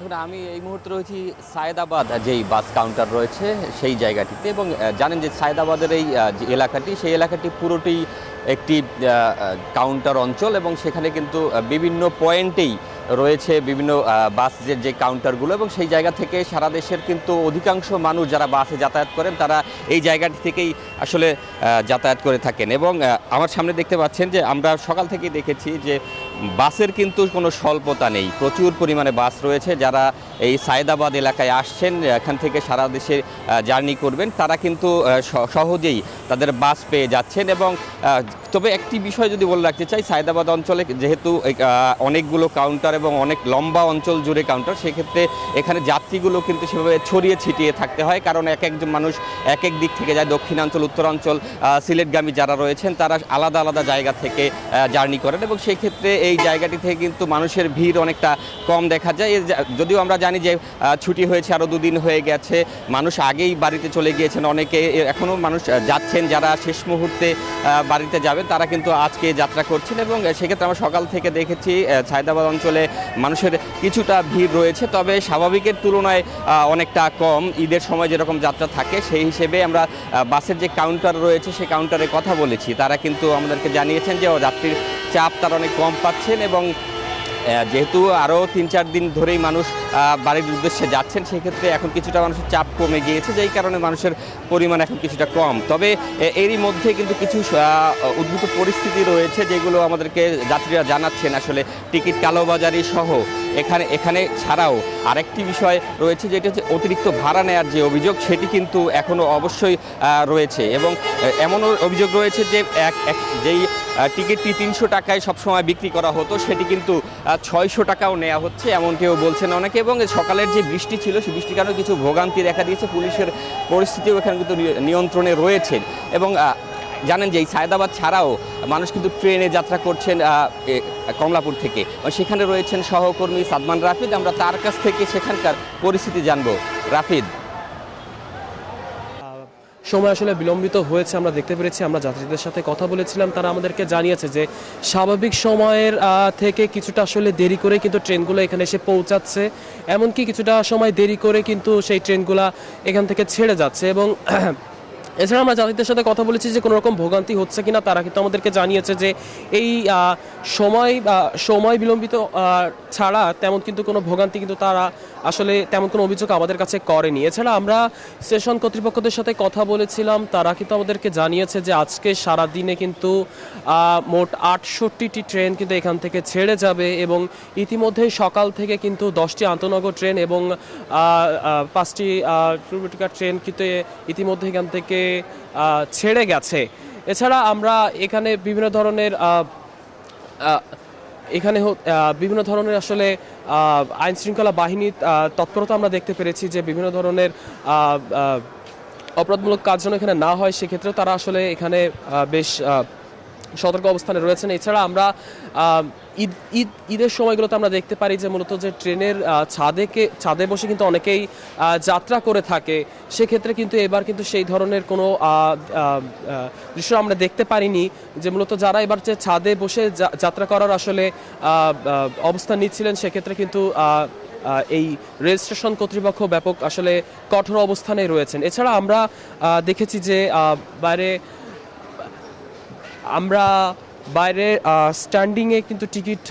দেখুন, আমি এই মুহূর্তে রয়েছি সায়েদাবাদ যেই বাস কাউন্টার রয়েছে সেই জায়গাটিতে, এবং জানেন যে সায়েদাবাদের এই যে এলাকাটি, সেই এলাকাটি পুরোটি একটি কাউন্টার অঞ্চল, এবং সেখানে কিন্তু বিভিন্ন পয়েন্টেই রয়েছে বিভিন্ন বাসের যে কাউন্টারগুলো, এবং সেই জায়গা থেকে সারা দেশের কিন্তু অধিকাংশ মানুষ যারা বাসে যাতায়াত করেন তারা এই জায়গাটি থেকেই আসলে যাতায়াত করে থাকেন। এবং আমার সামনে দেখতে পাচ্ছেন যে আমরা সকাল থেকেই দেখেছি যে বাসের কিন্তু কোনো স্বল্পতা নেই, প্রচুর পরিমাণে বাস রয়েছে। যারা এই সায়েদাবাদ এলাকায় আসছেন, এখান থেকে সারা দেশে জার্নি করবেন, তারা কিন্তু সহজেই তাদের বাস পেয়ে যাচ্ছেন। এবং তবে একটি বিষয় যদি বলে রাখতে চাই, সায়েদাবাদ অঞ্চলে যেহেতু অনেকগুলো কাউন্টার এবং অনেক লম্বা অঞ্চল জুড়ে কাউন্টার, সেক্ষেত্রে এখানে যাত্রীগুলো কিন্তু সেভাবে ছড়িয়ে ছিটিয়ে থাকতে হয়, কারণ এক একজন মানুষ এক এক দিক থেকে যায়। দক্ষিণাঞ্চল, উত্তরাঞ্চল, সিলেটগামী যারা রয়েছেন তারা আলাদা আলাদা জায়গা থেকে জার্নি করেন, এবং সেই ক্ষেত্রে এই জায়গাটি থেকে কিন্তু মানুষের ভিড় অনেকটা কম দেখা যায়। যদিও আমরা জানি যে ছুটি হয়েছে, আরও দুদিন হয়ে গেছে, মানুষ আগেই বাড়িতে চলে গিয়েছেন, অনেকে এখনও মানুষ যাচ্ছেন, যারা শেষ মুহূর্তে বাড়িতে যাবেন তারা কিন্তু আজকে যাত্রা করছেন। এবং সেক্ষেত্রে আমরা সকাল থেকে দেখেছি সায়েদাবাদ অঞ্চলে মানুষের কিছুটা ভিড় রয়েছে, তবে স্বাভাবিকের তুলনায় অনেকটা কম। ঈদের সময় যেরকম যাত্রা থাকে সেই হিসেবে আমরা বাসের যে কাউন্টার রয়েছে সেই কাউন্টারে কথা বলেছি, তারা কিন্তু আমাদেরকে জানিয়েছেন যে যাত্রীর চাপ তারা অনেক কম পাচ্ছেন, এবং যেহেতু আরও ৩-৪ দিন ধরেই মানুষ বাড়ির উদ্দেশ্যে যাচ্ছেন, সেক্ষেত্রে এখন কিছুটা মানুষের চাপ কমে গিয়েছে, যেই কারণে মানুষের পরিমাণ এখন কিছুটা কম। তবে এরই মধ্যে কিন্তু কিছু উদ্ভূত পরিস্থিতি রয়েছে যেগুলো আমাদেরকে যাত্রীরা জানাচ্ছেন, আসলে টিকিট কালোবাজারি সহ এখানে ছাড়াও আরেকটি বিষয় রয়েছে, যেটি হচ্ছে অতিরিক্ত ভাড়া নেওয়ার যে অভিযোগ, সেটি কিন্তু এখনও অবশ্যই রয়েছে। এবং এমনও অভিযোগ রয়েছে যে যেই টিকিটটি ৩০০ টাকায় সবসময় বিক্রি করা হতো, সেটি কিন্তু ৬০০ টাকাও নেওয়া হচ্ছে, এমনটিও বলছেন অনেকে। এবং সকালের যে বৃষ্টি ছিল সেই বৃষ্টির কারণে কিছু ভোগান্তি দেখা দিয়েছে, পুলিশের পরিস্থিতিও এখানে কিন্তু নিয়ন্ত্রণে রয়েছে। এবং জানেন যে এই সায়েদাবাদ ছাড়াও মানুষ কিন্তু ট্রেনে যাত্রা করছেন কমলাপুর থেকে, সেখানে রয়েছেন সহকর্মী সাদমান রাফিদ। আমরা তার কাছ থেকে সেখানকার পরিস্থিতি জানবো। রাফিদ, সময় আসলে বিলম্বিত হয়েছে আমরা দেখতে পেরেছি। আমরা যাত্রীদের সাথে কথা বলেছিলাম, তারা আমাদেরকে জানিয়েছে যে স্বাভাবিক সময়ের থেকে কিছুটা আসলে দেরি করে কিন্তু ট্রেনগুলো এখানে এসে পৌঁছাচ্ছে, এমনকি কিছুটা সময় দেরি করে কিন্তু সেই ট্রেনগুলো এখান থেকে ছেড়ে যাচ্ছে। এবং এছাড়া আমরা যাত্রীদের সাথে কথা বলেছি যে কোনো রকম ভোগান্তি হচ্ছে কিনা, তারা কিন্তু আমাদেরকে জানিয়েছে যে এই সময় বিলম্বিত ছাড়া তেমন কিন্তু কোনো ভোগান্তি কিন্তু তারা আসলে তেমন কোনো অভিযোগ আমাদের কাছে করেনি। এছাড়া আমরা স্টেশন কর্তৃপক্ষদের সাথে কথা বলেছিলাম, তারা কিন্তু আমাদেরকে জানিয়েছে যে আজকে সারাদিনে কিন্তু মোট ৬৮টি ট্রেন কিন্তু এখান থেকে ছেড়ে যাবে, এবং ইতিমধ্যেই সকাল থেকে কিন্তু 10টি আন্তনগর ট্রেন এবং 5টি টুরিস্টিকার ট্রেন কিন্তু ইতিমধ্যে এখান থেকে ছেড়ে গেছে। এছাড়া আমরা এখানে বিভিন্ন ধরনের আসলে আইন শৃঙ্খলা বাহিনীর তৎপরতা আমরা দেখতে পেরেছি, যে বিভিন্ন ধরনের অপরাধমূলক কাজ যেন এখানে না হয়, সেক্ষেত্রে তারা আসলে এখানে বেশ সতর্ক অবস্থানে রয়েছেন। এছাড়া আমরা ঈদের সময়গুলোতে আমরা দেখতে পারি যে মূলত যে ট্রেনের ছাদে বসে কিন্তু অনেকেই যাত্রা করে থাকে, সেক্ষেত্রে কিন্তু এবার কিন্তু সেই ধরনের কোনো দৃশ্য আমরা দেখতে পারিনি, যে মূলত যারা এবার যে ছাদে বসে যাত্রা করার আসলে অবস্থান নিচ্ছিলেন, সেক্ষেত্রে কিন্তু এই রেল স্টেশন কর্তৃপক্ষ ব্যাপক আসলে কঠোর অবস্থানে রয়েছেন। এছাড়া আমরা দেখেছি যে বাইরে স্ট্যান্ডিংয়ে কিন্তু টিকিট